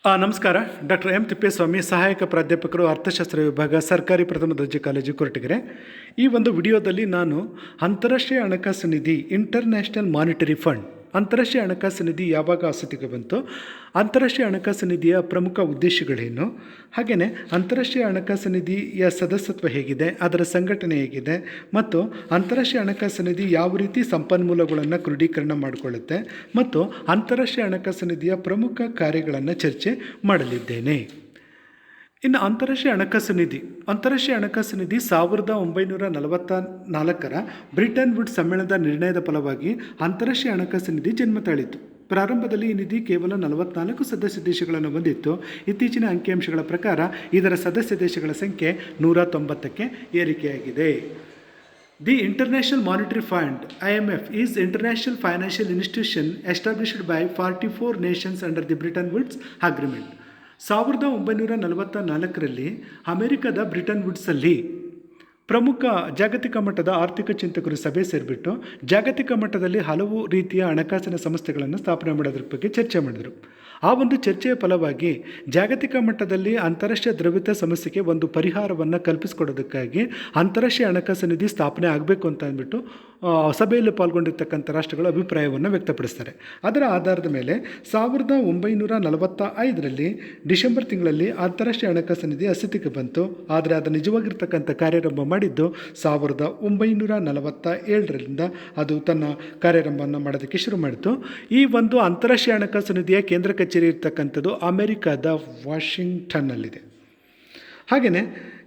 ನಮಸ್ಕಾರ. Doctor M Thippeswamy, ಸಹಾಯಕ ಪ್ರಾಧ್ಯಾಪಕರು, ಅರ್ಥಶಾಸ್ತ್ರ ವಿಭಾಗ, ಸರ್ಕಾರಿ ಪ್ರಥಮ ದರ್ಜೆ ಕಾಲೇಜು, ಕೊರಟಗೆರೆ. ಈ ಒಂದು ವಿಡಿಯೋದಲ್ಲಿ ನಾನು ಅಂತಾರಾಷ್ಟ್ರೀಯ ಹಣಕಾಸು ನಿಧಿ, ಇಂಟರ್ನ್ಯಾಷನಲ್ ಮಾನಿಟರಿ ಫಂಡ್, ಅಂತಾರಾಷ್ಟ್ರೀಯ ಹಣಕಾಸು ನಿಧಿ ಯಾವಾಗ ಅಸ್ತಿತ್ವಕ್ಕೆ ಬಂತು, ಅಂತಾರಾಷ್ಟ್ರೀಯ ಹಣಕಾಸು ನಿಧಿಯ ಪ್ರಮುಖ ಉದ್ದೇಶಗಳೇನು, ಹಾಗೆಯೇ ಅಂತಾರಾಷ್ಟ್ರೀಯ ಹಣಕಾಸು ನಿಧಿಯ ಸದಸ್ಯತ್ವ ಹೇಗಿದೆ, ಅದರ ಸಂಘಟನೆ ಹೇಗಿದೆ, ಮತ್ತು ಅಂತಾರಾಷ್ಟ್ರೀಯ ಹಣಕಾಸು ನಿಧಿ ಯಾವ ರೀತಿ ಸಂಪನ್ಮೂಲಗಳನ್ನು ಕ್ರೋಢೀಕರಣ ಮಾಡಿಕೊಳ್ಳುತ್ತೆ, ಮತ್ತು ಅಂತಾರಾಷ್ಟ್ರೀಯ ಹಣಕಾಸು ನಿಧಿಯ ಪ್ರಮುಖ ಕಾರ್ಯಗಳನ್ನು ಚರ್ಚೆ ಮಾಡಲಿದ್ದೇನೆ. ಇನ್ನು ಅಂತಾರಾಷ್ಟ್ರೀಯ ಹಣಕಾಸು ನಿಧಿ 1944ರ ಬ್ರಿಟನ್ ವುಡ್ಸ್ ಸಮ್ಮೇಳನದ ನಿರ್ಣಯದ ಫಲವಾಗಿ ಅಂತಾರಾಷ್ಟ್ರೀಯ ಹಣಕಾಸು ನಿಧಿ ಜನ್ಮ ತಾಳಿತು. ಪ್ರಾರಂಭದಲ್ಲಿ ಈ ನಿಧಿ ಕೇವಲ 44 ಸದಸ್ಯ ದೇಶಗಳನ್ನು ಹೊಂದಿತ್ತು. ಇತ್ತೀಚಿನ ಅಂಕಿಅಂಶಗಳ ಪ್ರಕಾರ ಇದರ ಸದಸ್ಯ ದೇಶಗಳ ಸಂಖ್ಯೆ 190ಕ್ಕೆ ಏರಿಕೆಯಾಗಿದೆ. The international monetary fund (IMF) is international financial institution established by 44 nations under the Bretton Woods Agreement. 1944ರಲ್ಲಿ ಅಮೆರಿಕದ ಬ್ರಿಟನ್ ವುಡ್ಸಲ್ಲಿ ಪ್ರಮುಖ ಜಾಗತಿಕ ಮಟ್ಟದ ಆರ್ಥಿಕ ಚಿಂತಕರು ಸಭೆ ಸೇರಿಬಿಟ್ಟು ಜಾಗತಿಕ ಮಟ್ಟದಲ್ಲಿ ಹಲವು ರೀತಿಯ ಹಣಕಾಸಿನ ಸಂಸ್ಥೆಗಳನ್ನು ಸ್ಥಾಪನೆ ಮಾಡೋದ್ರ ಬಗ್ಗೆ ಚರ್ಚೆ ಮಾಡಿದರು. ಆ ಒಂದು ಚರ್ಚೆಯ ಫಲವಾಗಿ ಜಾಗತಿಕ ಮಟ್ಟದಲ್ಲಿ ಅಂತಾರಾಷ್ಟ್ರೀಯ ದ್ರವ್ಯತೆ ಸಮಸ್ಯೆಗೆ ಒಂದು ಪರಿಹಾರವನ್ನು ಕಲ್ಪಿಸಿಕೊಡೋದಕ್ಕಾಗಿ ಅಂತಾರಾಷ್ಟ್ರೀಯ ಹಣಕಾಸು ನಿಧಿ ಸ್ಥಾಪನೆ ಆಗಬೇಕು ಅಂತ ಅಂದ್ಬಿಟ್ಟು ಸಭೆಯಲ್ಲಿ ಪಾಲ್ಗೊಂಡಿರ್ತಕ್ಕಂಥ ರಾಷ್ಟ್ರಗಳು ಅಭಿಪ್ರಾಯವನ್ನು ವ್ಯಕ್ತಪಡಿಸ್ತಾರೆ. ಅದರ ಆಧಾರದ ಮೇಲೆ 1945ರಲ್ಲಿ ಡಿಸೆಂಬರ್ ತಿಂಗಳಲ್ಲಿ ಅಂತಾರಾಷ್ಟ್ರೀಯ ಹಣಕಾಸು ನಿಧಿ ಅಸ್ತಿತ್ವಕ್ಕೆ ಬಂತು. ಆದರೆ ಅದು ನಿಜವಾಗಿರ್ತಕ್ಕಂಥ ಕಾರ್ಯಾರಂಭ ಮಾಡಿದ್ದು 1947ರಿಂದ ಅದು ತನ್ನ ಕಾರ್ಯಾರಂಭವನ್ನು ಮಾಡೋದಕ್ಕೆ ಶುರು ಮಾಡಿತು. ಈ ಒಂದು ಅಂತಾರಾಷ್ಟ್ರೀಯ ಹಣಕಾಸು ನಿಧಿಯ ಕೇಂದ್ರ ಕಚೇರಿ ಇರ್ತಕ್ಕಂಥದ್ದು ಅಮೆರಿಕದ ವಾಷಿಂಗ್ಟನ್ನಲ್ಲಿದೆ. ಹಾಗೆಯೇ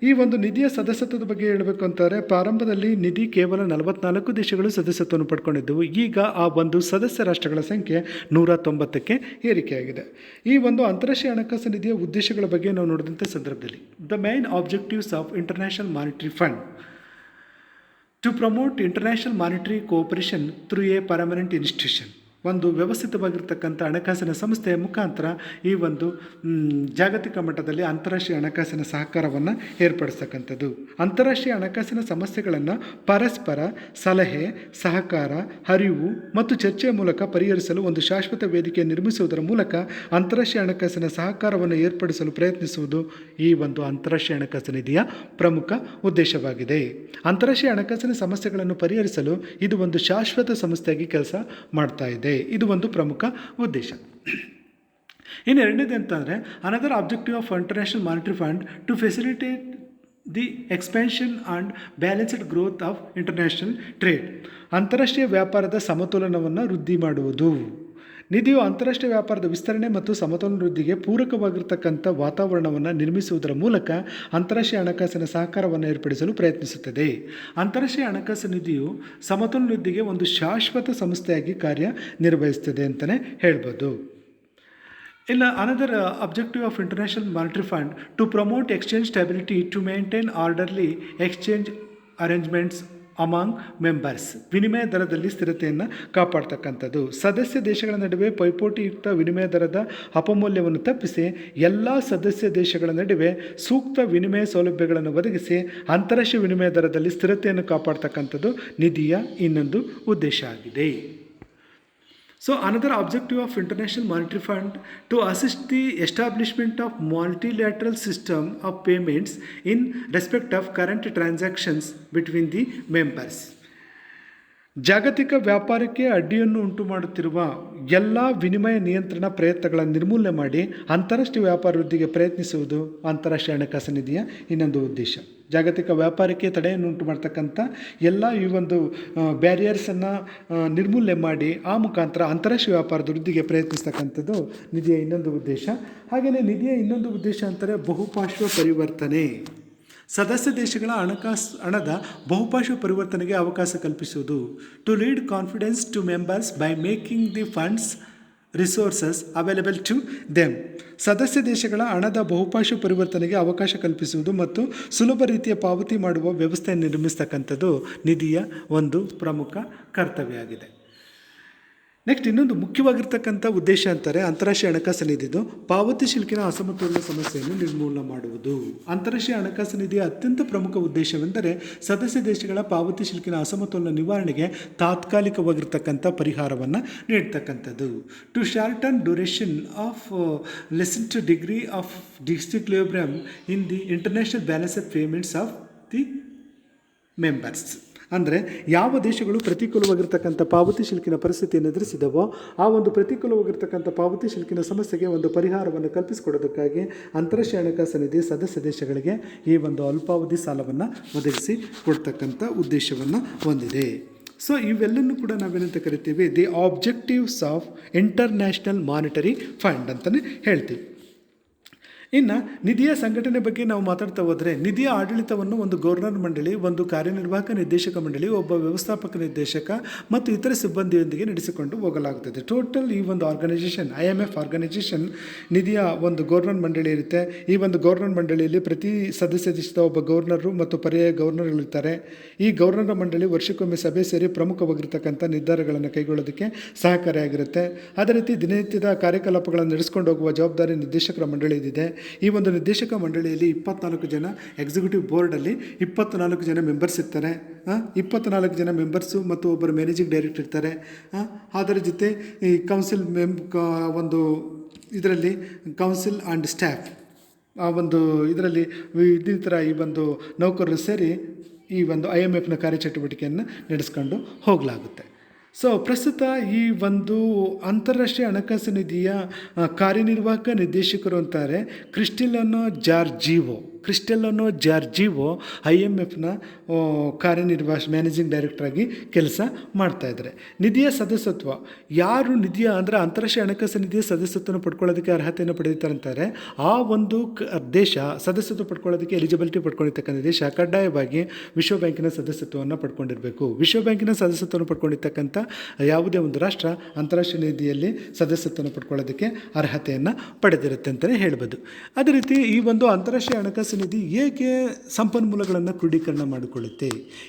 ಈ ಒಂದು ನಿಧಿಯ ಸದಸ್ಯತ್ವದ ಬಗ್ಗೆ ಹೇಳಬೇಕು ಅಂತಾರೆ, ಪ್ರಾರಂಭದಲ್ಲಿ ನಿಧಿ ಕೇವಲ 44 ದೇಶಗಳು ಸದಸ್ಯತ್ವವನ್ನು ಪಡ್ಕೊಂಡಿದ್ದವು. ಈಗ ಆ ಒಂದು ಸದಸ್ಯ ರಾಷ್ಟ್ರಗಳ ಸಂಖ್ಯೆ 190ಕ್ಕೆ ಏರಿಕೆಯಾಗಿದೆ. ಈ ಒಂದು ಅಂತಾರಾಷ್ಟ್ರೀಯ ಹಣಕಾಸು ನಿಧಿಯ ಉದ್ದೇಶಗಳ ಬಗ್ಗೆ ನಾವು ನೋಡಿದಂಥ ಸಂದರ್ಭದಲ್ಲಿ the main objectives of international monetary Fund to promote international monetary cooperation through a permanent institution. ಒಂದು ವ್ಯವಸ್ಥಿತವಾಗಿರ್ತಕ್ಕಂಥ ಹಣಕಾಸಿನ ಸಂಸ್ಥೆಯ ಮುಖಾಂತರ ಈ ಒಂದು ಜಾಗತಿಕ ಮಟ್ಟದಲ್ಲಿ ಅಂತಾರಾಷ್ಟ್ರೀಯ ಹಣಕಾಸಿನ ಸಹಕಾರವನ್ನು ಏರ್ಪಡಿಸ್ತಕ್ಕಂಥದ್ದು. ಅಂತಾರಾಷ್ಟ್ರೀಯ ಹಣಕಾಸಿನ ಸಮಸ್ಯೆಗಳನ್ನು ಪರಸ್ಪರ ಸಲಹೆ, ಸಹಕಾರ, ಅರಿವು ಮತ್ತು ಚರ್ಚೆಯ ಮೂಲಕ ಪರಿಹರಿಸಲು ಒಂದು ಶಾಶ್ವತ ವೇದಿಕೆ ನಿರ್ಮಿಸುವುದರ ಮೂಲಕ ಅಂತಾರಾಷ್ಟ್ರೀಯ ಹಣಕಾಸಿನ ಸಹಕಾರವನ್ನು ಏರ್ಪಡಿಸಲು ಪ್ರಯತ್ನಿಸುವುದು ಈ ಒಂದು ಅಂತಾರಾಷ್ಟ್ರೀಯ ಹಣಕಾಸು ನಿಧಿಯ ಪ್ರಮುಖ ಉದ್ದೇಶವಾಗಿದೆ. ಅಂತಾರಾಷ್ಟ್ರೀಯ ಹಣಕಾಸಿನ ಸಮಸ್ಯೆಗಳನ್ನು ಪರಿಹರಿಸಲು ಇದು ಒಂದು ಶಾಶ್ವತ ಸಂಸ್ಥೆಯಾಗಿ ಕೆಲಸ ಮಾಡ್ತಾ ಇದೆ. ಇದು ಒಂದು ಪ್ರಮುಖ ಉದ್ದೇಶ. ಇನ್ನು ಎರಡನೇದು ಅಂತಂದರೆ another objective of international monetary Fund to facilitate the expansion and balanced growth of international trade. ಅಂತಾರಾಷ್ಟ್ರೀಯ ವ್ಯಾಪಾರದ ಸಮತೋಲನವನ್ನು ವೃದ್ಧಿ ಮಾಡುವುದು. ನಿಧಿಯು ಅಂತಾರಾಷ್ಟ್ರೀಯ ವ್ಯಾಪಾರದ ವಿಸ್ತರಣೆ ಮತ್ತು ಸಮತೋಲನ ವೃದ್ಧಿಗೆ ಪೂರಕವಾಗಿರ್ತಕ್ಕಂಥ ವಾತಾವರಣವನ್ನು ನಿರ್ಮಿಸುವುದರ ಮೂಲಕ ಅಂತಾರಾಷ್ಟ್ರೀಯ ಹಣಕಾಸಿನ ಸಹಕಾರವನ್ನು ಏರ್ಪಡಿಸಲು ಪ್ರಯತ್ನಿಸುತ್ತದೆ. ಅಂತಾರಾಷ್ಟ್ರೀಯ ಹಣಕಾಸು ನಿಧಿಯು ಸಮತೋಲನ ವೃದ್ಧಿಗೆ ಒಂದು ಶಾಶ್ವತ ಸಂಸ್ಥೆಯಾಗಿ ಕಾರ್ಯನಿರ್ವಹಿಸುತ್ತದೆ ಅಂತಲೇ ಹೇಳ್ಬೋದು. ಇಲ್ಲ another objective of international monetary Fund to promote exchange stability to maintain orderly exchange arrangements among members. ವಿನಿಮಯ ದರದಲ್ಲಿ ಸ್ಥಿರತೆಯನ್ನು ಕಾಪಾಡ್ತಕ್ಕಂಥದ್ದು. ಸದಸ್ಯ ದೇಶಗಳ ನಡುವೆ ಪೈಪೋಟಿಯುಕ್ತ ವಿನಿಮಯ ದರದ ಅಪಮೌಲ್ಯವನ್ನು ತಪ್ಪಿಸಿ ಎಲ್ಲ ಸದಸ್ಯ ದೇಶಗಳ ನಡುವೆ ಸೂಕ್ತ ವಿನಿಮಯ ಸೌಲಭ್ಯಗಳನ್ನು ಒದಗಿಸಿ ಅಂತಾರಾಷ್ಟ್ರೀಯ ವಿನಿಮಯ ದರದಲ್ಲಿ ಸ್ಥಿರತೆಯನ್ನು ಕಾಪಾಡ್ತಕ್ಕಂಥದ್ದು ನಿಧಿಯ ಇನ್ನೊಂದು ಉದ್ದೇಶ ಆಗಿದೆ. So another objective of International Monetary Fund to assist the establishment of multilateral system of payments in respect of current transactions between the members. ಜಾಗತಿಕ ವ್ಯಾಪಾರಕ್ಕೆ ಅಡ್ಡಿಯನ್ನು ಉಂಟು ಮಾಡುತ್ತಿರುವ ಎಲ್ಲ ವಿನಿಮಯ ನಿಯಂತ್ರಣ ಪ್ರಯತ್ನಗಳನ್ನು ನಿರ್ಮೂಲನೆ ಮಾಡಿ ಅಂತಾರಾಷ್ಟ್ರೀಯ ವ್ಯಾಪಾರ ವೃದ್ಧಿಗೆ ಪ್ರಯತ್ನಿಸುವುದು ಅಂತಾರಾಷ್ಟ್ರೀಯ ಹಣಕಾಸು ನಿಧಿಯ ಇನ್ನೊಂದು ಉದ್ದೇಶ. ಜಾಗತಿಕ ವ್ಯಾಪಾರಕ್ಕೆ ತಡೆಯನ್ನು ಉಂಟು ಮಾಡ್ತಕ್ಕಂಥ ಎಲ್ಲ ಈ ಒಂದು ಬ್ಯಾರಿಯರ್ಸನ್ನು ನಿರ್ಮೂಲನೆ ಮಾಡಿ ಆ ಮುಖಾಂತರ ಅಂತಾರಾಷ್ಟ್ರೀಯ ವ್ಯಾಪಾರದ ವೃದ್ಧಿಗೆ ಪ್ರಯತ್ನಿಸ್ತಕ್ಕಂಥದ್ದು ನಿಧಿಯ ಇನ್ನೊಂದು ಉದ್ದೇಶ. ಹಾಗೆಯೇ ನಿಧಿಯ ಇನ್ನೊಂದು ಉದ್ದೇಶ ಅಂತಾರೆ ಬಹುಪಾರ್ಶ್ವ ಪರಿವರ್ತನೆ. ಸದಸ್ಯ ದೇಶಗಳ ಹಣದ ಬಹುಪಾರ್ಶ್ವ ಪರಿವರ್ತನೆಗೆ ಅವಕಾಶ ಕಲ್ಪಿಸುವುದು. To lead confidence to members by making the funds resources available to them. ಸದಸ್ಯ ದೇಶಗಳ ಹಣದ ಬಹುಪಾರ್ಶ್ವ ಪರಿವರ್ತನೆಗೆ ಅವಕಾಶ ಕಲ್ಪಿಸುವುದು ಮತ್ತು ಸುಲಭ ರೀತಿಯ ಪಾವತಿ ಮಾಡುವ ವ್ಯವಸ್ಥೆಯನ್ನು ನಿರ್ಮಿಸ್ತಕ್ಕಂಥದ್ದು ನಿಧಿಯ ಒಂದು ಪ್ರಮುಖ ಕರ್ತವ್ಯ ಆಗಿದೆ. ನೆಕ್ಸ್ಟ್ ಇನ್ನೊಂದು ಮುಖ್ಯವಾಗಿರ್ತಕ್ಕಂಥ ಉದ್ದೇಶ ಅಂತಾರೆ ಅಂತಾರಾಷ್ಟ್ರೀಯ ಹಣಕಾಸು ನಿಧಿದು ಪಾವತಿ ಶಿಲ್ಕಿನ ಅಸಮತೋಲನ ಸಮಸ್ಯೆಯನ್ನು ನಿರ್ಮೂಲನೆ ಮಾಡುವುದು. ಅಂತಾರಾಷ್ಟ್ರೀಯ ಹಣಕಾಸು ನಿಧಿಯ ಅತ್ಯಂತ ಪ್ರಮುಖ ಉದ್ದೇಶವೆಂದರೆ ಸದಸ್ಯ ದೇಶಗಳ ಪಾವತಿ ಶಿಲ್ಕಿನ ಅಸಮತೋಲನ ನಿವಾರಣೆಗೆ ತಾತ್ಕಾಲಿಕವಾಗಿರ್ತಕ್ಕಂಥ ಪರಿಹಾರವನ್ನು ನೀಡ್ತಕ್ಕಂಥದ್ದು. To shorten duration of lessen to degree of disequilibrium in the international balance of payments of the members. ಅಂದರೆ ಯಾವ ದೇಶಗಳು ಪ್ರತಿಕೂಲವಾಗಿರ್ತಕ್ಕಂಥ ಪಾವತಿ ಶಿಲ್ಕಿನ ಪರಿಸ್ಥಿತಿಯನ್ನು ಎದುರಿಸಿದವೋ ಆ ಒಂದು ಪ್ರತಿಕೂಲವಾಗಿರ್ತಕ್ಕಂಥ ಪಾವತಿ ಶಿಲ್ಕಿನ ಸಮಸ್ಯೆಗೆ ಒಂದು ಪರಿಹಾರವನ್ನು ಕಲ್ಪಿಸಿಕೊಡೋದಕ್ಕಾಗಿ ಅಂತಾರಾಷ್ಟ್ರೀಯ ಹಣಕಾಸು ನಿಧಿ ಸದಸ್ಯ ದೇಶಗಳಿಗೆ ಈ ಒಂದು ಅಲ್ಪಾವಧಿ ಸಾಲವನ್ನು ಒದಗಿಸಿ ಕೊಡ್ತಕ್ಕಂಥ ಉದ್ದೇಶವನ್ನು ಹೊಂದಿದೆ. ಸೊ ಇವೆಲ್ಲನೂ ಕೂಡ ನಾವೇನಂತ ಕರಿತೀವಿ the objectives of international monetary fund ಅಂತಲೇ ಹೇಳ್ತೀವಿ. ಇನ್ನು ನಿಧಿಯ ಸಂಘಟನೆ ಬಗ್ಗೆ ನಾವು ಮಾತಾಡ್ತಾ ಹೋದರೆ ನಿಧಿಯ ಆಡಳಿತವನ್ನು ಒಂದು ಗವರ್ನರ್ ಮಂಡಳಿ, ಒಂದು ಕಾರ್ಯನಿರ್ವಾಹಕ ನಿರ್ದೇಶಕ ಮಂಡಳಿ, ಒಬ್ಬ ವ್ಯವಸ್ಥಾಪಕ ನಿರ್ದೇಶಕ ಮತ್ತು ಇತರ ಸಿಬ್ಬಂದಿಯೊಂದಿಗೆ ನಡೆಸಿಕೊಂಡು ಹೋಗಲಾಗುತ್ತದೆ. ಟೋಟಲ್ ಈ ಒಂದು ಆರ್ಗನೈಸೇಷನ್ IMF ಆರ್ಗನೈಸೇಷನ್ ನಿಧಿಯ ಒಂದು ಗವರ್ನರ್ ಮಂಡಳಿ ಇರುತ್ತೆ. ಈ ಒಂದು ಗವರ್ನರ್ ಮಂಡಳಿಯಲ್ಲಿ ಪ್ರತಿ ಸದಸ್ಯ ದೇಶದ ಒಬ್ಬ ಗವರ್ನರು ಮತ್ತು ಪರ್ಯಾಯ ಗವರ್ನರ್ಗಳಿರ್ತಾರೆ. ಈ ಗವರ್ನರ್ ಮಂಡಳಿ ವರ್ಷಕ್ಕೊಮ್ಮೆ ಸಭೆ ಸೇರಿ ಪ್ರಮುಖವಾಗಿರ್ತಕ್ಕಂಥ ನಿರ್ಧಾರಗಳನ್ನು ಕೈಗೊಳ್ಳೋದಕ್ಕೆ ಸಹಕಾರಿಯಾಗಿರುತ್ತೆ. ಅದೇ ರೀತಿ ದಿನನಿತ್ಯದ ಕಾರ್ಯಕಲಾಪಗಳನ್ನು ನಡೆಸ್ಕೊಂಡು ಹೋಗುವ ಜವಾಬ್ದಾರಿ ನಿರ್ದೇಶಕರ ಮಂಡಳಿದಿದೆ. ಈ ಒಂದು ನಿರ್ದೇಶಕ ಮಂಡಳಿಯಲ್ಲಿ 24 ಜನ, ಎಕ್ಸಿಕ್ಯೂಟಿವ್ ಬೋರ್ಡಲ್ಲಿ 24 ಜನ ಮೆಂಬರ್ಸ್ ಇರ್ತಾರೆ. 24 ಜನ ಮೆಂಬರ್ಸು ಮತ್ತು ಒಬ್ಬರು ಮ್ಯಾನೇಜಿಂಗ್ ಡೈರೆಕ್ಟರ್ ಇರ್ತಾರೆ. ಅದರ ಜೊತೆ ಈ ಕೌನ್ಸಿಲ್ ಒಂದು ಇದರಲ್ಲಿ ಕೌನ್ಸಿಲ್ ಆ್ಯಂಡ್ ಸ್ಟಾಫ್ ಆ ಒಂದು ಇದರಲ್ಲಿ ಇನ್ನಿತರ ಈ ಒಂದು ನೌಕರರು ಸೇರಿ ಈ ಒಂದು IMFನ ಕಾರ್ಯಚಟುವಟಿಕೆಯನ್ನು ನಡೆಸ್ಕೊಂಡು ಹೋಗಲಾಗುತ್ತೆ. ಸೊ ಪ್ರಸ್ತುತ ಈ ಒಂದು ಅಂತಾರಾಷ್ಟ್ರೀಯ ಹಣಕಾಸು ನಿಧಿಯ ಕಾರ್ಯನಿರ್ವಾಹಕ ನಿರ್ದೇಶಕರು ಅಂತಾರೆ ಕ್ರಿಸ್ಟೆಲಿನೋ ಜಾರ್ಜಿವೋ IMFನ ಮ್ಯಾನೇಜಿಂಗ್ ಡೈರೆಕ್ಟರ್ ಆಗಿ ಕೆಲಸ ಮಾಡ್ತಾಯಿದ್ದಾರೆ. ನಿಧಿಯ ಸದಸ್ಯತ್ವ ಯಾರು ಅಂದರೆ ಅಂತಾರಾಷ್ಟ್ರೀಯ ಹಣಕಾಸು ನಿಧಿಯ ಸದಸ್ಯತ್ವವನ್ನು ಪಡ್ಕೊಳ್ಳೋದಕ್ಕೆ ಅರ್ಹತೆಯನ್ನು ಪಡೆಯುತ್ತಾರಂತಾರೆ ಆ ಒಂದು ದೇಶ ಸದಸ್ಯತ್ವ ಪಡ್ಕೊಳ್ಳೋದಕ್ಕೆ ಎಲಿಜಿಬಿಲಿಟಿ ಪಡ್ಕೊಂಡಿರ್ತಕ್ಕಂಥ ದೇಶ ಕಡ್ಡಾಯವಾಗಿ ವಿಶ್ವ ಬ್ಯಾಂಕಿನ ಸದಸ್ಯತ್ವವನ್ನು ಪಡ್ಕೊಂಡಿರಬೇಕು. ವಿಶ್ವ ಬ್ಯಾಂಕಿನ ಸದಸ್ಯತ್ವವನ್ನು ಪಡ್ಕೊಂಡಿರ್ತಕ್ಕಂಥ ಯಾವುದೇ ಒಂದು ರಾಷ್ಟ್ರ ಅಂತಾರಾಷ್ಟ್ರೀಯ ನಿಧಿಯಲ್ಲಿ ಸದಸ್ಯತ್ವವನ್ನು ಪಡ್ಕೊಳ್ಳೋದಕ್ಕೆ ಅರ್ಹತೆಯನ್ನು ಪಡೆದಿರುತ್ತೆ ಅಂತಲೇ ಹೇಳ್ಬೋದು. ಅದೇ ರೀತಿ ಈ ಒಂದು ಅಂತಾರಾಷ್ಟ್ರೀಯ ಹಣಕಾಸು ನಿಧಿ ಹೇಗೆ ಸಂಪನ್ಮೂಲಗಳನ್ನು ಕ್ರೋಢೀಕರಣ ಮಾಡಿಕೊಳ್ಳುತ್ತೆ?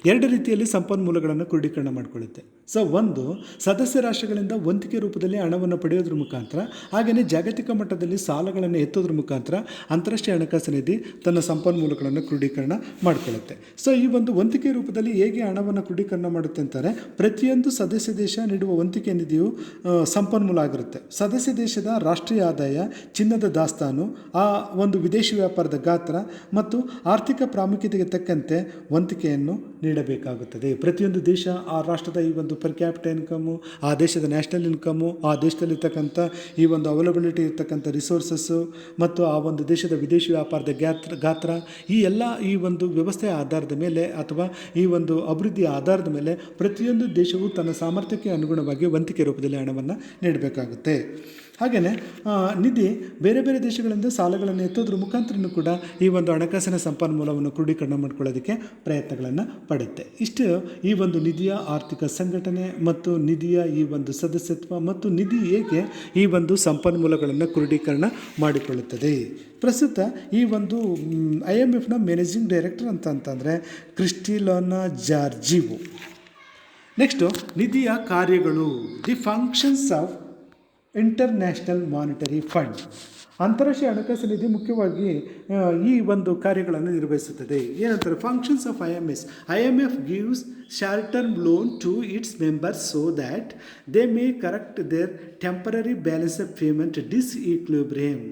2 ರೀತಿಯಲ್ಲಿ ಸಂಪನ್ಮೂಲಗಳನ್ನು ಕ್ರೋಢೀಕರಣ ಮಾಡಿಕೊಳ್ಳುತ್ತೆ. ಸೊ ಒಂದು, ಸದಸ್ಯ ರಾಷ್ಟ್ರಗಳಿಂದ ವಂತಿಕೆ ರೂಪದಲ್ಲಿ ಹಣವನ್ನು ಪಡೆಯೋದ್ರ ಮುಖಾಂತರ, ಹಾಗೆಯೇ ಜಾಗತಿಕ ಮಟ್ಟದಲ್ಲಿ ಸಾಲಗಳನ್ನು ಎತ್ತೋದ್ರ ಮುಖಾಂತರ ಅಂತಾರಾಷ್ಟ್ರೀಯ ಹಣಕಾಸು ನಿಧಿ ತನ್ನ ಸಂಪನ್ಮೂಲಗಳನ್ನು ಕ್ರೋಢೀಕರಣ ಮಾಡಿಕೊಳ್ಳುತ್ತೆ. ಸೊ ಈ ಒಂದು ವಂತಿಕೆ ರೂಪದಲ್ಲಿ ಹೇಗೆ ಹಣವನ್ನು ಕ್ರೋಢೀಕರಣ ಮಾಡುತ್ತೆ ಅಂತಾರೆ, ಪ್ರತಿಯೊಂದು ಸದಸ್ಯ ದೇಶ ನೀಡುವ ವಂತಿಕೆ ನಿಧಿಯು ಸಂಪನ್ಮೂಲ ಆಗಿರುತ್ತೆ. ಸದಸ್ಯ ದೇಶದ ರಾಷ್ಟ್ರೀಯ ಆದಾಯ, ಚಿನ್ನದ ದಾಸ್ತಾನು, ಆ ಒಂದು ವಿದೇಶಿ ವ್ಯಾಪಾರದ ಗಾತ್ರ ಮತ್ತು ಆರ್ಥಿಕ ಪ್ರಾಮುಖ್ಯತೆಗೆ ತಕ್ಕಂತೆ ವಂತಿಕೆಯನ್ನು ನೀಡಬೇಕಾಗುತ್ತದೆ. ಪ್ರತಿಯೊಂದು ದೇಶ ಆ ರಾಷ್ಟ್ರದ ಈ ಒಂದು ಪರ್ ಕ್ಯಾಪಿಟಲ್ ಇನ್ಕಮು, ಆ ದೇಶದ ನ್ಯಾಷನಲ್ ಇನ್ಕಮು, ಆ ದೇಶದಲ್ಲಿರ್ತಕ್ಕಂಥ ಈ ಒಂದು ಅವೈಲಬಿಲಿಟಿ ಇರ್ತಕ್ಕಂಥ ರಿಸೋರ್ಸಸ್ಸು ಮತ್ತು ಆ ಒಂದು ದೇಶದ ವಿದೇಶಿ ವ್ಯಾಪಾರದ ಗಾತ್ರ ಈ ಎಲ್ಲ ಈ ಒಂದು ವ್ಯವಸ್ಥೆಯ ಆಧಾರದ ಮೇಲೆ ಅಥವಾ ಈ ಒಂದು ಅಭಿವೃದ್ಧಿಯ ಆಧಾರದ ಮೇಲೆ ಪ್ರತಿಯೊಂದು ದೇಶವು ತನ್ನ ಸಾಮರ್ಥ್ಯಕ್ಕೆ ಅನುಗುಣವಾಗಿ ವಂತಿಕೆ ರೂಪದಲ್ಲಿ ಹಣವನ್ನು ನೀಡಬೇಕಾಗುತ್ತೆ. ಹಾಗೆಯೇ ನಿಧಿ ಬೇರೆ ಬೇರೆ ದೇಶಗಳಿಂದ ಸಾಲಗಳನ್ನು ಎತ್ತೋದ್ರ ಮುಖಾಂತರನೂ ಕೂಡ ಈ ಒಂದು ಹಣಕಾಸಿನ ಸಂಪನ್ಮೂಲವನ್ನು ಕ್ರೋಢೀಕರಣ ಮಾಡ್ಕೊಳ್ಳೋದಕ್ಕೆ ಪ್ರಯತ್ನಗಳನ್ನು ಪಡುತ್ತೆ. ಇಷ್ಟು ಈ ಒಂದು ನಿಧಿಯ ಆರ್ಥಿಕ ಸಂಘಟನೆ ಮತ್ತು ನಿಧಿಯ ಈ ಒಂದು ಸದಸ್ಯತ್ವ ಮತ್ತು ನಿಧಿ ಹೇಗೆ ಈ ಒಂದು ಸಂಪನ್ಮೂಲಗಳನ್ನು ಕ್ರೋಢೀಕರಣ ಮಾಡಿಕೊಳ್ಳುತ್ತದೆ. ಪ್ರಸ್ತುತ ಈ ಒಂದು IMFನ ಮ್ಯಾನೇಜಿಂಗ್ ಡೈರೆಕ್ಟರ್ ಅಂತಂದರೆ ಕ್ರಿಸ್ಟೆಲಿನೋ ಜಾರ್ಜಿವೋ. ನೆಕ್ಸ್ಟು ನಿಧಿಯ ಕಾರ್ಯಗಳು, the functions of international monetary fund. ಅಂತಾರಾಷ್ಟ್ರೀಯ ಹಣಕಾಸು ನಿಧಿ ಮುಖ್ಯವಾಗಿ ಈ ಒಂದು ಕಾರ್ಯಗಳನ್ನು ನಿರ್ವಹಿಸುತ್ತದೆ. ಏನಂತಾರೆ, functions of IMF gives short term loan to its members so that they may correct their temporary balance of payment disequilibrium.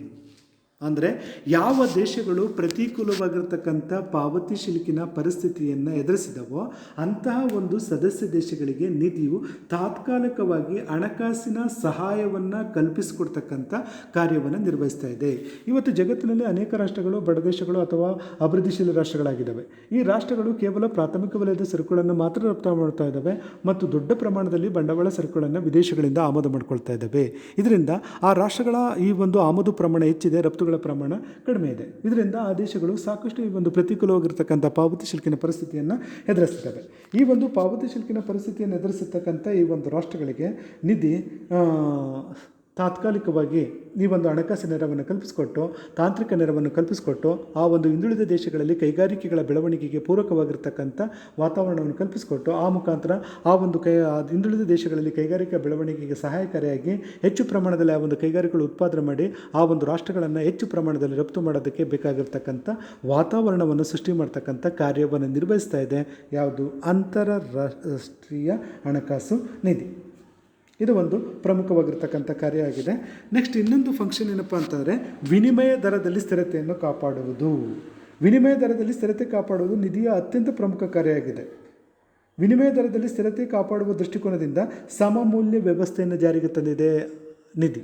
ಅಂದರೆ ಯಾವ ದೇಶಗಳು ಪ್ರತಿಕೂಲವಾಗಿರ್ತಕ್ಕಂಥ ಪಾವತಿ ಶಿಲ್ಕಿನ ಪರಿಸ್ಥಿತಿಯನ್ನು ಎದುರಿಸಿದವೋ ಅಂತಹ ಒಂದು ಸದಸ್ಯ ದೇಶಗಳಿಗೆ ನಿಧಿಯು ತಾತ್ಕಾಲಿಕವಾಗಿ ಹಣಕಾಸಿನ ಸಹಾಯವನ್ನು ಕಲ್ಪಿಸಿಕೊಡ್ತಕ್ಕಂಥ ಕಾರ್ಯವನ್ನು ನಿರ್ವಹಿಸ್ತಾ ಇದೆ. ಇವತ್ತು ಜಗತ್ತಿನಲ್ಲಿ ಅನೇಕ ರಾಷ್ಟ್ರಗಳು ಬಡ ದೇಶಗಳು ಅಥವಾ ಅಭಿವೃದ್ಧಿಶೀಲ ರಾಷ್ಟ್ರಗಳಾಗಿದ್ದಾವೆ. ಈ ರಾಷ್ಟ್ರಗಳು ಕೇವಲ ಪ್ರಾಥಮಿಕ ವಲಯದ ಸರಕುಗಳನ್ನು ಮಾತ್ರ ರಫ್ತು ಮಾಡ್ತಾ ಇದ್ದಾವೆ ಮತ್ತು ದೊಡ್ಡ ಪ್ರಮಾಣದಲ್ಲಿ ಬಂಡವಾಳ ಸರಕುಗಳನ್ನು ವಿದೇಶಗಳಿಂದ ಆಮದು ಮಾಡ್ಕೊಳ್ತಾ ಇದ್ದಾವೆ. ಇದರಿಂದ ಆ ರಾಷ್ಟ್ರಗಳ ಈ ಒಂದು ಆಮದು ಪ್ರಮಾಣ ಹೆಚ್ಚಿದೆ, ರಫ್ತು ಪ್ರಮಾಣ ಕಡಿಮೆ ಇದೆ. ಇದರಿಂದ ಆ ದೇಶಗಳು ಸಾಕಷ್ಟು ಈ ಒಂದು ಪ್ರತಿಕೂಲವಾಗಿರ್ತಕ್ಕಂಥ ಪಾವತಿ ಶಿಲ್ಕಿನ ಪರಿಸ್ಥಿತಿಯನ್ನು ಎದುರಿಸ್ತವೆ. ಈ ಒಂದು ಪಾವತಿ ಶಿಲ್ಕಿನ ಪರಿಸ್ಥಿತಿಯನ್ನು ಎದುರಿಸತಕ್ಕಂಥ ಈ ಒಂದು ರಾಷ್ಟ್ರಗಳಿಗೆ ನಿಧಿ ತಾತ್ಕಾಲಿಕವಾಗಿ ಈ ಒಂದು ಹಣಕಾಸು ನೆರವನ್ನು ಕಲ್ಪಿಸಿಕೊಟ್ಟು, ತಾಂತ್ರಿಕ ನೆರವನ್ನು ಕಲ್ಪಿಸಿಕೊಟ್ಟು, ಆ ಒಂದು ಹಿಂದುಳಿದ ದೇಶಗಳಲ್ಲಿ ಕೈಗಾರಿಕೆಗಳ ಬೆಳವಣಿಗೆಗೆ ಪೂರಕವಾಗಿರ್ತಕ್ಕಂಥ ವಾತಾವರಣವನ್ನು ಕಲ್ಪಿಸಿಕೊಟ್ಟು, ಆ ಮುಖಾಂತರ ಆ ಒಂದು ಹಿಂದುಳಿದ ದೇಶಗಳಲ್ಲಿ ಕೈಗಾರಿಕಾ ಬೆಳವಣಿಗೆಗೆ ಸಹಾಯಕಾರಿಯಾಗಿ ಹೆಚ್ಚು ಪ್ರಮಾಣದಲ್ಲಿ ಆ ಒಂದು ಕೈಗಾರಿಕೆಗಳು ಉತ್ಪಾದನೆ ಮಾಡಿ ಆ ಒಂದು ರಾಷ್ಟ್ರಗಳನ್ನು ಹೆಚ್ಚು ಪ್ರಮಾಣದಲ್ಲಿ ರಫ್ತು ಮಾಡೋದಕ್ಕೆ ಬೇಕಾಗಿರ್ತಕ್ಕಂಥ ವಾತಾವರಣವನ್ನು ಸೃಷ್ಟಿ ಮಾಡ್ತಕ್ಕಂಥ ಕಾರ್ಯವನ್ನು ನಿರ್ವಹಿಸ್ತಾ ಇದೆ ಯಾವುದು? ಅಂತಾರಾಷ್ಟ್ರೀಯ ಹಣಕಾಸು ನಿಧಿ. ಇದು ಒಂದು ಪ್ರಮುಖವಾಗಿರ್ತಕ್ಕಂಥ ಕಾರ್ಯ ಆಗಿದೆ. ನೆಕ್ಸ್ಟ್ ಇನ್ನೊಂದು ಫಂಕ್ಷನ್ ಏನಪ್ಪ ಅಂತಂದರೆ ವಿನಿಮಯ ದರದಲ್ಲಿ ಸ್ಥಿರತೆಯನ್ನು ಕಾಪಾಡುವುದು. ವಿನಿಮಯ ದರದಲ್ಲಿ ಸ್ಥಿರತೆ ಕಾಪಾಡುವುದು ನಿಧಿಯ ಅತ್ಯಂತ ಪ್ರಮುಖ ಕಾರ್ಯ ಆಗಿದೆ. ವಿನಿಮಯ ದರದಲ್ಲಿ ಸ್ಥಿರತೆ ಕಾಪಾಡುವ ದೃಷ್ಟಿಕೋನದಿಂದ ಸಮಮೂಲ್ಯ ವ್ಯವಸ್ಥೆಯನ್ನು ಜಾರಿಗೆ ತಂದಿದೆ ನಿಧಿ.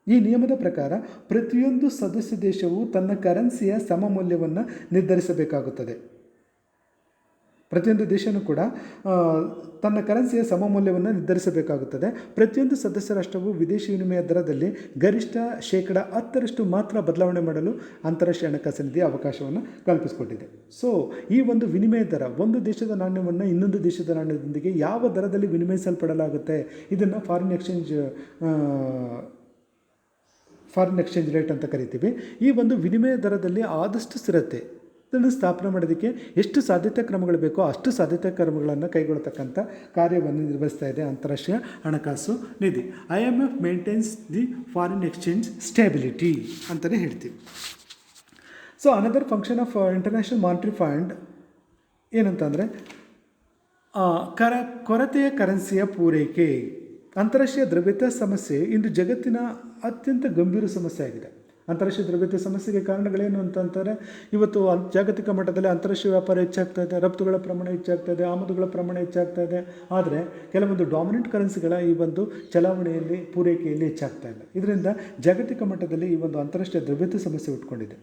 ಈ ನಿಯಮದ ಪ್ರಕಾರ ಪ್ರತಿಯೊಂದು ಸದಸ್ಯ ದೇಶವು ತನ್ನ ಕರೆನ್ಸಿಯ ಸಮಮೌಲ್ಯವನ್ನು ನಿರ್ಧರಿಸಬೇಕಾಗುತ್ತದೆ. ಪ್ರತಿಯೊಂದು ದೇಶವೂ ಕೂಡ ತನ್ನ ಕರೆನ್ಸಿಯ ಸಮಮೌಲ್ಯವನ್ನು ನಿರ್ಧರಿಸಬೇಕಾಗುತ್ತದೆ. ಪ್ರತಿಯೊಂದು ಸದಸ್ಯ ರಾಷ್ಟ್ರವು ವಿದೇಶಿ ವಿನಿಮಯ ದರದಲ್ಲಿ ಗರಿಷ್ಠ 10% ಮಾತ್ರ ಬದಲಾವಣೆ ಮಾಡಲು ಅಂತಾರಾಷ್ಟ್ರೀಯ ಹಣಕಾಸು ನಿಧಿ ಅವಕಾಶವನ್ನು ಕಲ್ಪಿಸಿಕೊಟ್ಟಿದೆ. ಸೊ ಈ ಒಂದು ವಿನಿಮಯ ದರ, ಒಂದು ದೇಶದ ನಾಣ್ಯವನ್ನು ಇನ್ನೊಂದು ದೇಶದ ನಾಣ್ಯದೊಂದಿಗೆ ಯಾವ ದರದಲ್ಲಿ ವಿನಿಮಯಿಸಲ್ಪಡಲಾಗುತ್ತೆ, ಇದನ್ನು ಫಾರಿನ್ ಎಕ್ಸ್ಚೇಂಜ್ ರೇಟ್ ಅಂತ ಕರಿತೀವಿ. ಈ ಒಂದು ವಿನಿಮಯ ದರದಲ್ಲಿ ಆದಷ್ಟು ಸ್ಥಿರತೆ ಇದನ್ನು ಸ್ಥಾಪನೆ ಮಾಡೋದಕ್ಕೆ ಎಷ್ಟು ಸಾಧ್ಯತೆ ಕ್ರಮಗಳು ಬೇಕೋ ಅಷ್ಟು ಸಾಧ್ಯತೆ ಕ್ರಮಗಳನ್ನು ಕೈಗೊಳ್ಳತಕ್ಕಂಥ ಕಾರ್ಯವನ್ನು ನಿರ್ವಹಿಸ್ತಾ ಇದೆ ಅಂತಾರಾಷ್ಟ್ರೀಯ ಹಣಕಾಸು ನಿಧಿ. IMF maintains the foreign exchange stability ಅಂತಲೇ ಹೇಳ್ತೀವಿ. So another function of international monetary fund ಏನಂತಂದರೆ ಕೊರತೆಯ ಕರೆನ್ಸಿಯ ಪೂರೈಕೆ. ಅಂತಾರಾಷ್ಟ್ರೀಯ ದ್ರವ್ಯತೆ ಸಮಸ್ಯೆ ಇಂದು ಜಗತ್ತಿನ ಅತ್ಯಂತ ಗಂಭೀರ ಸಮಸ್ಯೆ ಆಗಿದೆ. ಅಂತಾರಾಷ್ಟ್ರೀಯ ದ್ರವ್ಯತೆ ಸಮಸ್ಯೆಗೆ ಕಾರಣಗಳೇನು ಅಂತಂತಾರೆ, ಇವತ್ತು ಜಾಗತಿಕ ಮಟ್ಟದಲ್ಲಿ ಅಂತಾರಾಷ್ಟ್ರೀಯ ವ್ಯಾಪಾರ ಹೆಚ್ಚಾಗ್ತಾ ಇದೆ, ರಫ್ತುಗಳ ಪ್ರಮಾಣ ಹೆಚ್ಚಾಗ್ತಾ ಇದೆ, ಆಮದುಗಳ ಪ್ರಮಾಣ ಹೆಚ್ಚಾಗ್ತಾ ಇದೆ. ಆದರೆ ಕೆಲವೊಂದು ಡಾಮಿನೆಂಟ್ ಕರೆನ್ಸಿಗಳ ಈ ಒಂದು ಚಲಾವಣೆಯಲ್ಲಿ ಪೂರೈಕೆಯಲ್ಲಿ ಹೆಚ್ಚಾಗ್ತಾ ಇಲ್ಲ. ಇದರಿಂದ ಜಾಗತಿಕ ಮಟ್ಟದಲ್ಲಿ ಈ ಒಂದು ಅಂತಾರಾಷ್ಟ್ರೀಯ ದ್ರವ್ಯತೆ ಸಮಸ್ಯೆ ಉಟ್ಕೊಂಡಿದೆ.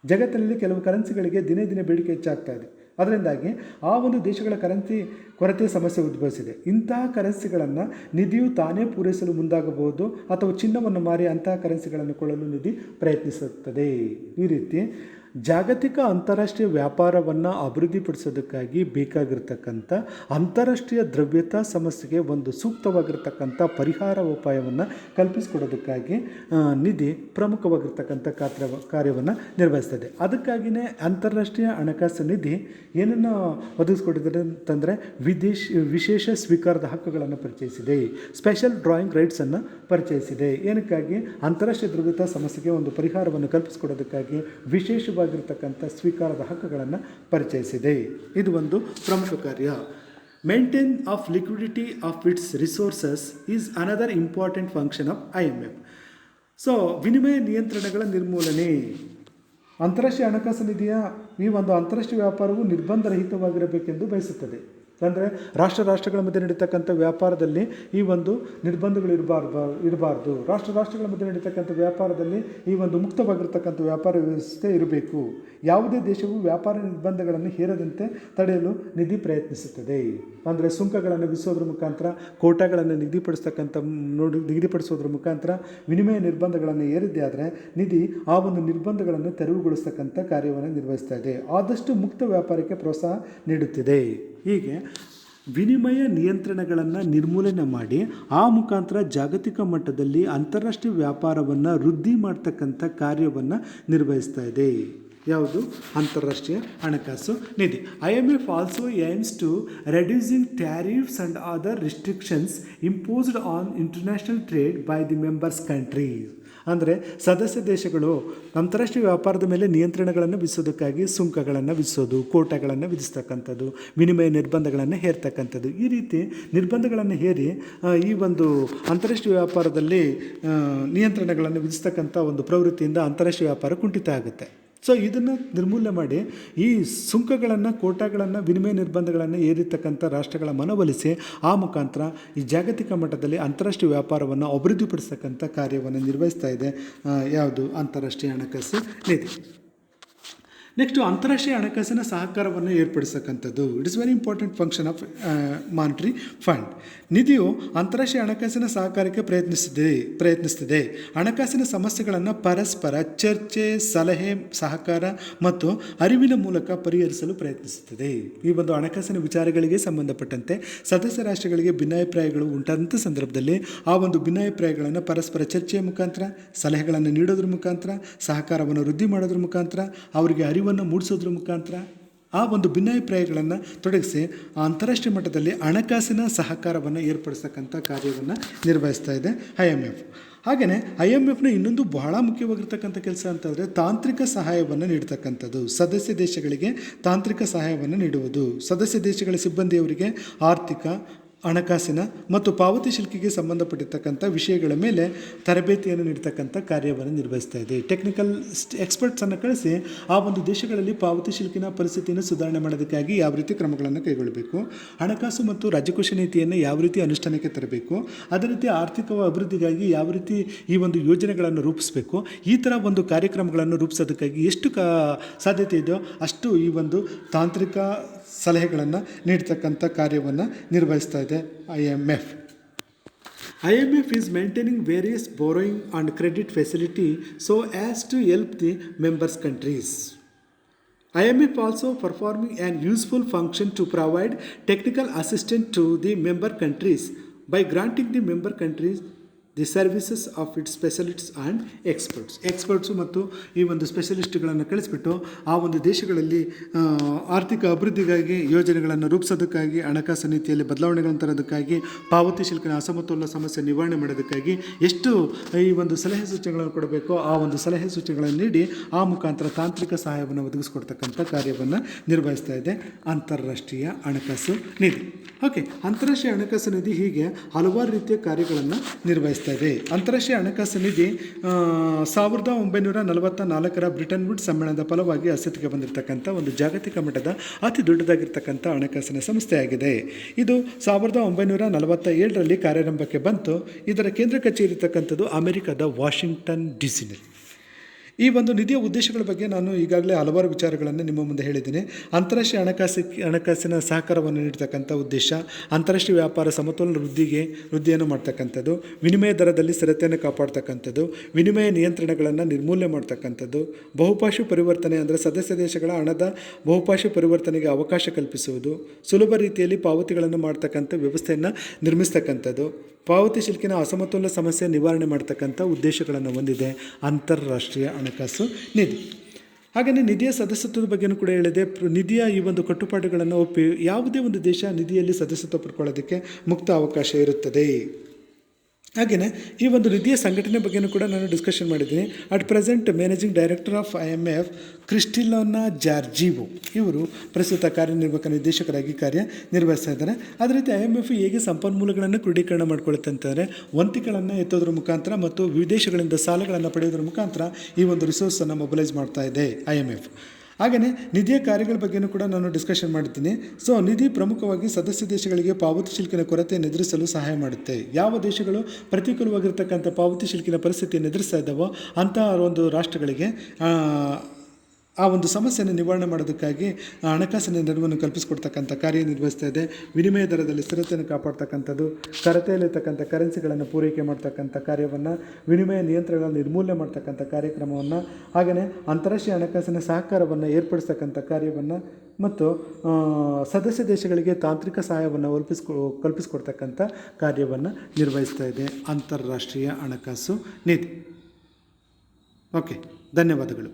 ಜಗತ್ತಿನಲ್ಲಿ ಕೆಲವು ಕರೆನ್ಸಿಗಳಿಗೆ ದಿನೇ ದಿನೇ ಬೇಡಿಕೆ ಹೆಚ್ಚಾಗ್ತಾ ಇದೆ. ಅದರಿಂದಾಗಿ ಆ ಒಂದು ದೇಶಗಳ ಕರೆನ್ಸಿ ಕೊರತೆ ಸಮಸ್ಯೆ ಉದ್ಭವಿಸಿದೆ. ಇಂತಹ ಕರೆನ್ಸಿಗಳನ್ನು ನಿಧಿಯು ತಾನೇ ಪೂರೈಸಲು ಮುಂದಾಗಬಹುದು ಅಥವಾ ಚಿನ್ನವನ್ನು ಮಾರಿ ಅಂತಹ ಕರೆನ್ಸಿಗಳನ್ನು ಕೊಳ್ಳಲು ನಿಧಿ ಪ್ರಯತ್ನಿಸುತ್ತದೆ. ಈ ರೀತಿ ಜಾಗತಿಕ ಅಂತಾರಾಷ್ಟ್ರೀಯ ವ್ಯಾಪಾರವನ್ನು ಅಭಿವೃದ್ಧಿಪಡಿಸೋದಕ್ಕಾಗಿ ಬೇಕಾಗಿರ್ತಕ್ಕಂಥ ಅಂತಾರಾಷ್ಟ್ರೀಯ ದ್ರವ್ಯತಾ ಸಮಸ್ಯೆಗೆ ಒಂದು ಸೂಕ್ತವಾಗಿರ್ತಕ್ಕಂಥ ಪರಿಹಾರ ಉಪಾಯವನ್ನು ಕಲ್ಪಿಸಿಕೊಡೋದಕ್ಕಾಗಿ ನಿಧಿ ಪ್ರಮುಖವಾಗಿರ್ತಕ್ಕಂಥ ಕಾರ್ಯವನ್ನು ನಿರ್ವಹಿಸ್ತದೆ. ಅದಕ್ಕಾಗಿಯೇ ಅಂತಾರಾಷ್ಟ್ರೀಯ ಹಣಕಾಸು ನಿಧಿ ಏನನ್ನು ಒದಗಿಸ್ಕೊಟ್ಟಿದ್ದಾರೆ ಅಂತಂದರೆ ವಿಶೇಷ ಸ್ವೀಕಾರದ ಹಕ್ಕುಗಳನ್ನು ಪರಿಚಯಿಸಿದೆ, ಸ್ಪೆಷಲ್ ಡ್ರಾಯಿಂಗ್ ರೈಟ್ಸನ್ನು ಪರಿಚಯಿಸಿದೆ. ಏನಕ್ಕಾಗಿ? ಅಂತಾರಾಷ್ಟ್ರೀಯ ದ್ರವ್ಯತಾ ಸಮಸ್ಯೆಗೆ ಒಂದು ಪರಿಹಾರವನ್ನು ಕಲ್ಪಿಸಿಕೊಡೋದಕ್ಕಾಗಿ ವಿಶೇಷವಾಗಿರ್ತಕ್ಕಂಥ ಸ್ವೀಕಾರದ ಹಕ್ಕುಗಳನ್ನು ಪರಿಚಯಿಸಿದೆ. ಇದು ಒಂದು ಪ್ರಮುಖ ಕಾರ್ಯ. Maintain of liquidity of it's resources is another important function of IMF. So ವಿನಿಮಯ ನಿಯಂತ್ರಣಗಳ ನಿರ್ಮೂಲನೆ. ಅಂತಾರಾಷ್ಟ್ರೀಯ ಹಣಕಾಸು ನಿಧಿಯ ಈ ಒಂದು ಅಂತಾರಾಷ್ಟ್ರೀಯ ವ್ಯಾಪಾರವು ನಿರ್ಬಂಧರಹಿತವಾಗಿರಬೇಕೆಂದು ಬಯಸುತ್ತದೆ. ಅಂದರೆ ರಾಷ್ಟ್ರಗಳ ಮಧ್ಯೆ ನಡೀತಕ್ಕಂಥ ವ್ಯಾಪಾರದಲ್ಲಿ ಈ ಒಂದು ನಿರ್ಬಂಧಗಳು ಇರಬಾರ್ದು. ರಾಷ್ಟ್ರಗಳ ಮಧ್ಯೆ ನಡೀತಕ್ಕಂಥ ವ್ಯಾಪಾರದಲ್ಲಿ ಈ ಒಂದು ಮುಕ್ತವಾಗಿರ್ತಕ್ಕಂಥ ವ್ಯಾಪಾರ ವ್ಯವಸ್ಥೆ ಇರಬೇಕು. ಯಾವುದೇ ದೇಶವು ವ್ಯಾಪಾರ ನಿರ್ಬಂಧಗಳನ್ನು ಹೇರದಂತೆ ತಡೆಯಲು ನಿಧಿ ಪ್ರಯತ್ನಿಸುತ್ತದೆ. ಅಂದರೆ ಸುಂಕಗಳನ್ನು ವಿಧಿಸೋದ್ರ ಮುಖಾಂತರ, ಕೋಟಾಗಳನ್ನು ನಿಗದಿಪಡಿಸೋದ್ರ ಮುಖಾಂತರ ವಿನಿಮಯ ನಿರ್ಬಂಧಗಳನ್ನು ಏರಿದ್ದೇ ಆದರೆ ನಿಧಿ ಆ ಒಂದು ನಿರ್ಬಂಧಗಳನ್ನು ತೆರವುಗೊಳಿಸ್ತಕ್ಕಂಥ ಕಾರ್ಯವನ್ನು ನಿರ್ವಹಿಸ್ತಾ ಇದೆ. ಆದಷ್ಟು ಮುಕ್ತ ವ್ಯಾಪಾರಕ್ಕೆ ಪ್ರೋತ್ಸಾಹ ನೀಡುತ್ತಿದೆ. ಹೀಗೆ ವಿನಿಮಯ ನಿಯಂತ್ರಣಗಳನ್ನು ನಿರ್ಮೂಲನೆ ಮಾಡಿ ಆ ಮುಖಾಂತರ ಜಾಗತಿಕ ಮಟ್ಟದಲ್ಲಿ ಅಂತಾರಾಷ್ಟ್ರೀಯ ವ್ಯಾಪಾರವನ್ನು ವೃದ್ಧಿ ಮಾಡ್ತಕ್ಕಂಥ ಕಾರ್ಯವನ್ನು ನಿರ್ವಹಿಸ್ತಾ ಇದೆ. ಯಾವುದು? ಅಂತಾರಾಷ್ಟ್ರೀಯ ಹಣಕಾಸು ನಿಧಿ. IMF also aims to reducing tariffs and other restrictions imposed on international trade by the members countries. ಅಂದರೆ ಸದಸ್ಯ ದೇಶಗಳು ಅಂತಾರಾಷ್ಟ್ರೀಯ ವ್ಯಾಪಾರದ ಮೇಲೆ ನಿಯಂತ್ರಣಗಳನ್ನು ವಿಧಿಸೋದಕ್ಕಾಗಿ ಸುಂಕಗಳನ್ನು ವಿಧಿಸೋದು, ಕೋಟಾಗಳನ್ನು ವಿಧಿಸ್ತಕ್ಕಂಥದ್ದು, ವಿನಿಮಯ ನಿರ್ಬಂಧಗಳನ್ನು ಹೇರ್ತಕ್ಕಂಥದ್ದು. ಈ ರೀತಿ ನಿರ್ಬಂಧಗಳನ್ನು ಹೇರಿ ಈ ಒಂದು ಅಂತಾರಾಷ್ಟ್ರೀಯ ವ್ಯಾಪಾರದಲ್ಲಿ ನಿಯಂತ್ರಣಗಳನ್ನು ವಿಧಿಸ್ತಕ್ಕಂಥ ಒಂದು ಪ್ರವೃತ್ತಿಯಿಂದ ಅಂತಾರಾಷ್ಟ್ರೀಯ ವ್ಯಾಪಾರ ಕುಂಠಿತ ಆಗುತ್ತೆ. ಸೊ ಇದನ್ನು ನಿರ್ಮೂಲನೆ ಮಾಡಿ ಈ ಸುಂಕಗಳನ್ನು, ಕೋಟಾಗಳನ್ನು, ವಿನಿಮಯ ನಿರ್ಬಂಧಗಳನ್ನು ಏರಿರ್ತಕ್ಕಂಥ ರಾಷ್ಟ್ರಗಳ ಮನವೊಲಿಸಿ ಆ ಮುಖಾಂತರ ಈ ಜಾಗತಿಕ ಮಟ್ಟದಲ್ಲಿ ಅಂತಾರಾಷ್ಟ್ರೀಯ ವ್ಯಾಪಾರವನ್ನು ಅಭಿವೃದ್ಧಿಪಡಿಸ್ತಕ್ಕಂಥ ಕಾರ್ಯವನ್ನು ನಿರ್ವಹಿಸ್ತಾ ಇದೆ ಯಾವುದು? ಅಂತಾರಾಷ್ಟ್ರೀಯ ಹಣಕಾಸು ನಿಧಿ. ನೆಕ್ಸ್ಟು ಅಂತಾರಾಷ್ಟ್ರೀಯ ಹಣಕಾಸಿನ ಸಹಕಾರವನ್ನು ಏರ್ಪಡಿಸತಕ್ಕಂಥದ್ದು. It is very important function of monetary fund. ನಿಧಿಯು ಅಂತಾರಾಷ್ಟ್ರೀಯ ಹಣಕಾಸಿನ ಸಹಕಾರಕ್ಕೆ ಪ್ರಯತ್ನಿಸುತ್ತದೆ. ಹಣಕಾಸಿನ ಸಮಸ್ಯೆಗಳನ್ನು ಪರಸ್ಪರ ಚರ್ಚೆ, ಸಲಹೆ, ಸಹಕಾರ ಮತ್ತು ಅರಿವಿನ ಮೂಲಕ ಪರಿಹರಿಸಲು ಪ್ರಯತ್ನಿಸುತ್ತದೆ. ಈ ಒಂದು ಹಣಕಾಸಿನ ವಿಚಾರಗಳಿಗೆ ಸಂಬಂಧಪಟ್ಟಂತೆ ಸದಸ್ಯ ರಾಷ್ಟ್ರಗಳಿಗೆ ಭಿನ್ನಾಭಿಪ್ರಾಯಗಳು ಉಂಟಾದಂಥ ಸಂದರ್ಭದಲ್ಲಿ ಆ ಒಂದು ಭಿನ್ನಾಭಿಪ್ರಾಯಗಳನ್ನು ಪರಸ್ಪರ ಚರ್ಚೆಯ ಮುಖಾಂತರ, ಸಲಹೆಗಳನ್ನು ನೀಡೋದ್ರ ಮುಖಾಂತರ, ಸಹಕಾರವನ್ನು ವೃದ್ಧಿ ಮಾಡೋದ್ರ ಮುಖಾಂತರ, ಅವರಿಗೆ ಅರಿವನ್ನು ಮೂಡಿಸೋದ್ರ ಮುಖಾಂತರ ಆ ಒಂದು ಭಿನ್ನಾಭಿಪ್ರಾಯಗಳನ್ನು ತೊಡಗಿಸಿ ಅಂತಾರಾಷ್ಟ್ರೀಯ ಮಟ್ಟದಲ್ಲಿ ಹಣಕಾಸಿನ ಸಹಕಾರವನ್ನು ಏರ್ಪಡಿಸ್ತಕ್ಕಂಥ ಕಾರ್ಯವನ್ನು ನಿರ್ವಹಿಸ್ತಾ ಇದೆ IMF. ಹಾಗೆಯೇ IMFನ ಇನ್ನೊಂದು ಬಹಳ ಮುಖ್ಯವಾಗಿರ್ತಕ್ಕಂಥ ಕೆಲಸ ಅಂತಂದರೆ ತಾಂತ್ರಿಕ ಸಹಾಯವನ್ನು ನೀಡ್ತಕ್ಕಂಥದ್ದು. ಸದಸ್ಯ ದೇಶಗಳಿಗೆ ತಾಂತ್ರಿಕ ಸಹಾಯವನ್ನು ನೀಡುವುದು. ಸದಸ್ಯ ದೇಶಗಳ ಸಿಬ್ಬಂದಿಯವರಿಗೆ ಆರ್ಥಿಕ, ಹಣಕಾಸಿನ ಮತ್ತು ಪಾವತಿ ಶಿಲ್ಕಿಗೆ ಸಂಬಂಧಪಟ್ಟಿರ್ತಕ್ಕಂಥ ವಿಷಯಗಳ ಮೇಲೆ ತರಬೇತಿಯನ್ನು ನೀಡ್ತಕ್ಕಂಥ ಕಾರ್ಯವನ್ನು ನಿರ್ವಹಿಸ್ತಾ ಇದೆ. ಟೆಕ್ನಿಕಲ್ ಎಕ್ಸ್ಪರ್ಟ್ಸನ್ನು ಕಳಿಸಿ ಆ ಒಂದು ದೇಶಗಳಲ್ಲಿ ಪಾವತಿ ಶಿಲ್ಕಿನ ಪರಿಸ್ಥಿತಿಯನ್ನು ಸುಧಾರಣೆ ಮಾಡೋದಕ್ಕಾಗಿ ಯಾವ ರೀತಿ ಕ್ರಮಗಳನ್ನು ಕೈಗೊಳ್ಳಬೇಕು, ಹಣಕಾಸು ಮತ್ತು ರಾಜಕೋಶ ನೀತಿಯನ್ನು ಯಾವ ರೀತಿ ಅನುಷ್ಠಾನಕ್ಕೆ ತರಬೇಕು, ಅದೇ ರೀತಿ ಆರ್ಥಿಕ ಅಭಿವೃದ್ಧಿಗಾಗಿ ಯಾವ ರೀತಿ ಈ ಒಂದು ಯೋಜನೆಗಳನ್ನು ರೂಪಿಸಬೇಕು, ಈ ಥರ ಒಂದು ಕಾರ್ಯಕ್ರಮಗಳನ್ನು ರೂಪಿಸೋದಕ್ಕಾಗಿ ಎಷ್ಟು ಸಾಧ್ಯತೆ ಇದೆಯೋ ಅಷ್ಟು ಈ ಒಂದು ತಾಂತ್ರಿಕ ಸಲಹೆಗಳನ್ನು ನೀಡ್ತಕ್ಕಂಥ ಕಾರ್ಯವನ್ನು ನಿರ್ವಹಿಸ್ತಾ ಇದೆ IMF. IMF is maintaining various borrowing and credit facility so as to help the members countries. IMF also performing an useful function to provide technical assistance to the member countries by granting the member countries the services of it's specialists and experts ಮತ್ತು ಈ ಒಂದು ಸ್ಪೆಷಲಿಸ್ಟ್ಗಳನ್ನು ಕಳಿಸ್ಬಿಟ್ಟು ಆ ಒಂದು ದೇಶಗಳಲ್ಲಿ ಆರ್ಥಿಕ ಅಭಿವೃದ್ಧಿಗಾಗಿ ಯೋಜನೆಗಳನ್ನು ರೂಪಿಸೋದಕ್ಕಾಗಿ, ಹಣಕಾಸು ನೀತಿಯಲ್ಲಿ ಬದಲಾವಣೆಗಳನ್ನು ತರೋದಕ್ಕಾಗಿ, ಪಾವತಿ ಶಿಲ್ಕಿನ ಅಸಮತೋಲನ ಸಮಸ್ಯೆ ನಿವಾರಣೆ ಮಾಡೋದಕ್ಕಾಗಿ ಎಷ್ಟು ಈ ಒಂದು ಸಲಹೆ ಸೂಚನೆಗಳನ್ನು ಕೊಡಬೇಕೋ ಆ ಒಂದು ಸಲಹೆ ಸೂಚನೆಗಳನ್ನು ನೀಡಿ ಆ ಮುಖಾಂತರ ತಾಂತ್ರಿಕ ಸಹಾಯವನ್ನು ಒದಗಿಸ್ಕೊಡ್ತಕ್ಕಂಥ ಕಾರ್ಯವನ್ನು ನಿರ್ವಹಿಸ್ತಾ ಇದೆ ಅಂತಾರಾಷ್ಟ್ರೀಯ ಹಣಕಾಸು ನಿಧಿ. ಓಕೆ, ಅಂತಾರಾಷ್ಟ್ರೀಯ ಹಣಕಾಸು ನಿಧಿ ಹೀಗೆ ಹಲವಾರು ರೀತಿಯ ಕಾರ್ಯಗಳನ್ನು ನಿರ್ವಹಿಸ್ತಾ ಇದೆ. ಅಂತಾರಾಷ್ಟ್ರೀಯ ಹಣಕಾಸು ನಿಧಿ 1944 ಬ್ರಿಟನ್ ವುಡ್ಸ್ ಸಮ್ಮೇಳನದ ಫಲವಾಗಿ ಅಸ್ತಿತ್ವಕ್ಕೆ ಬಂದಿರತಕ್ಕಂಥ ಒಂದು ಜಾಗತಿಕ ಮಟ್ಟದ ಅತಿ ದೊಡ್ಡದಾಗಿರ್ತಕ್ಕಂಥ ಹಣಕಾಸಿನ ಸಂಸ್ಥೆಯಾಗಿದೆ. ಇದು 1947ರಲ್ಲಿ ಕಾರ್ಯಾರಂಭಕ್ಕೆ ಬಂತು. ಇದರ ಕೇಂದ್ರ ಕಚೇರಿ ಇರತಕ್ಕಂಥದ್ದು ಅಮೆರಿಕದ ವಾಷಿಂಗ್ಟನ್ DC. ಈ ಒಂದು ನಿಧಿಯ ಉದ್ದೇಶಗಳ ಬಗ್ಗೆ ನಾನು ಈಗಾಗಲೇ ಹಲವಾರು ವಿಚಾರಗಳನ್ನು ನಿಮ್ಮ ಮುಂದೆ ಹೇಳಿದ್ದೀನಿ. ಅಂತಾರಾಷ್ಟ್ರೀಯ ಹಣಕಾಸಿನ ಸಹಕಾರವನ್ನು ನೀಡ್ತಕ್ಕಂಥ ಉದ್ದೇಶ, ಅಂತಾರಾಷ್ಟ್ರೀಯ ವ್ಯಾಪಾರ ಸಮತೋಲನ ವೃದ್ಧಿಯನ್ನು ಮಾಡ್ತಕ್ಕಂಥದ್ದು, ವಿನಿಮಯ ದರದಲ್ಲಿ ಸ್ಥಿರತೆಯನ್ನು ಕಾಪಾಡ್ತಕ್ಕಂಥದ್ದು, ವಿನಿಮಯ ನಿಯಂತ್ರಣಗಳನ್ನು ನಿರ್ಮೂಲನೆ ಮಾಡ್ತಕ್ಕಂಥದ್ದು, ಬಹುಭಾಷೆ ಪರಿವರ್ತನೆ ಅಂದರೆ ಸದಸ್ಯ ದೇಶಗಳ ಹಣದ ಬಹುಭಾಷೆ ಪರಿವರ್ತನೆಗೆ ಅವಕಾಶ ಕಲ್ಪಿಸುವುದು, ಸುಲಭ ರೀತಿಯಲ್ಲಿ ಪಾವತಿಗಳನ್ನು ಮಾಡ್ತಕ್ಕಂಥ ವ್ಯವಸ್ಥೆಯನ್ನು ನಿರ್ಮಿಸ್ತಕ್ಕಂಥದ್ದು, ಪಾವತಿ ಶಿಲ್ಕಿನ ಅಸಮತೋಲನ ಸಮಸ್ಯೆ ನಿವಾರಣೆ ಮಾಡ್ತಕ್ಕಂಥ ಉದ್ದೇಶಗಳನ್ನು ಹೊಂದಿದೆ ಅಂತಾರಾಷ್ಟ್ರೀಯ ಹಣಕಾಸು ನಿಧಿ. ಹಾಗೆಯೇ ನಿಧಿಯ ಸದಸ್ಯತ್ವದ ಬಗ್ಗೆಯೂ ಕೂಡ ಹೇಳಿದೆ. ನಿಧಿಯ ಈ ಒಂದು ಕಟ್ಟುಪಾಡುಗಳನ್ನು ಒಪ್ಪಿ ಯಾವುದೇ ಒಂದು ದೇಶ ನಿಧಿಯಲ್ಲಿ ಸದಸ್ಯತ್ವ ಪಡ್ಕೊಳ್ಳೋದಕ್ಕೆ ಮುಕ್ತ ಅವಕಾಶ ಇರುತ್ತದೆ. ಹಾಗೆಯೇ ಈ ಒಂದು ನಿಧಿಯ ಸಂಘಟನೆ ಬಗ್ಗೆಯೂ ಕೂಡ ನಾನು ಡಿಸ್ಕಷನ್ ಮಾಡಿದ್ದೀನಿ. At present managing director of IMF ಕ್ರಿಸ್ಟಿಲೋನಾ ಜಾರ್ಜಿವೋ ಇವರು ಪ್ರಸ್ತುತ ಕಾರ್ಯನಿರ್ವಾಹಕ ನಿರ್ದೇಶಕರಾಗಿ ಕಾರ್ಯನಿರ್ವಹಿಸ್ತಾ ಇದ್ದಾರೆ. ಅದೇ ರೀತಿ IMF ಹೇಗೆ ಸಂಪನ್ಮೂಲಗಳನ್ನು ಕ್ರೋಢೀಕರಣ ಮಾಡ್ಕೊಳ್ಳುತ್ತೆ ಅಂತಂದರೆ ವಂತಿಗಳನ್ನು ಎತ್ತೋದ್ರ ಮುಖಾಂತರ ಮತ್ತು ವಿದೇಶಗಳಿಂದ ಸಾಲಗಳನ್ನು ಪಡೆಯೋದ್ರ ಮುಖಾಂತರ ಈ ಒಂದು ರಿಸೋರ್ಸನ್ನು ಮೊಬಿಲೈಸ್ ಮಾಡ್ತಾ ಇದೆ IMF. ಹಾಗೆಯೇ ನಿಧಿಯ ಕಾರ್ಯಗಳ ಬಗ್ಗೆಯೂ ಕೂಡ ನಾನು ಡಿಸ್ಕಷನ್ ಮಾಡಿದ್ದೀನಿ. ಸೊ ನಿಧಿ ಪ್ರಮುಖವಾಗಿ ಸದಸ್ಯ ದೇಶಗಳಿಗೆ ಪಾವತಿ ಶಿಲ್ಕಿನ ಕೊರತೆಯನ್ನು ಎದುರಿಸಲು ಸಹಾಯ ಮಾಡುತ್ತೆ. ಯಾವ ದೇಶಗಳು ಪ್ರತಿಕೂಲವಾಗಿರ್ತಕ್ಕಂಥ ಪಾವತಿ ಶಿಲ್ಕಿನ ಪರಿಸ್ಥಿತಿಯನ್ನು ಎದುರಿಸ್ತಾ ಇದ್ದಾವೋ ಅಂತಹ ಒಂದು ರಾಷ್ಟ್ರಗಳಿಗೆ ಆ ಒಂದು ಸಮಸ್ಯೆಯನ್ನು ನಿವಾರಣೆ ಮಾಡೋದಕ್ಕಾಗಿ ಹಣಕಾಸಿನ ನೆರವನ್ನು ಕಲ್ಪಿಸಿಕೊಡ್ತಕ್ಕಂಥ ಕಾರ್ಯ ನಿರ್ವಹಿಸ್ತಾ ಇದೆ. ವಿನಿಮಯ ದರದಲ್ಲಿ ಸ್ಥಿರತೆಯನ್ನು ಕಾಪಾಡ್ತಕ್ಕಂಥದ್ದು, ಕೊರತೆಯಲ್ಲಿರ್ತಕ್ಕಂಥ ಕರೆನ್ಸಿಗಳನ್ನು ಪೂರೈಕೆ ಮಾಡ್ತಕ್ಕಂಥ ಕಾರ್ಯವನ್ನು, ವಿನಿಮಯ ನಿಯಂತ್ರಣಗಳನ್ನು ನಿರ್ಮೂಲನೆ ಮಾಡ್ತಕ್ಕಂಥ ಕಾರ್ಯಕ್ರಮವನ್ನು, ಹಾಗೆಯೇ ಅಂತಾರಾಷ್ಟ್ರೀಯ ಹಣಕಾಸಿನ ಸಹಕಾರವನ್ನು ಏರ್ಪಡಿಸ್ತಕ್ಕಂಥ ಕಾರ್ಯವನ್ನು ಮತ್ತು ಸದಸ್ಯ ದೇಶಗಳಿಗೆ ತಾಂತ್ರಿಕ ಸಹಾಯವನ್ನು ಕಲ್ಪಿಸಿಕೊಡ್ತಕ್ಕಂಥ ಕಾರ್ಯವನ್ನು ನಿರ್ವಹಿಸ್ತಾ ಇದೆ ಅಂತಾರಾಷ್ಟ್ರೀಯ ಹಣಕಾಸು ನಿಧಿ. ಓಕೆ, ಧನ್ಯವಾದಗಳು.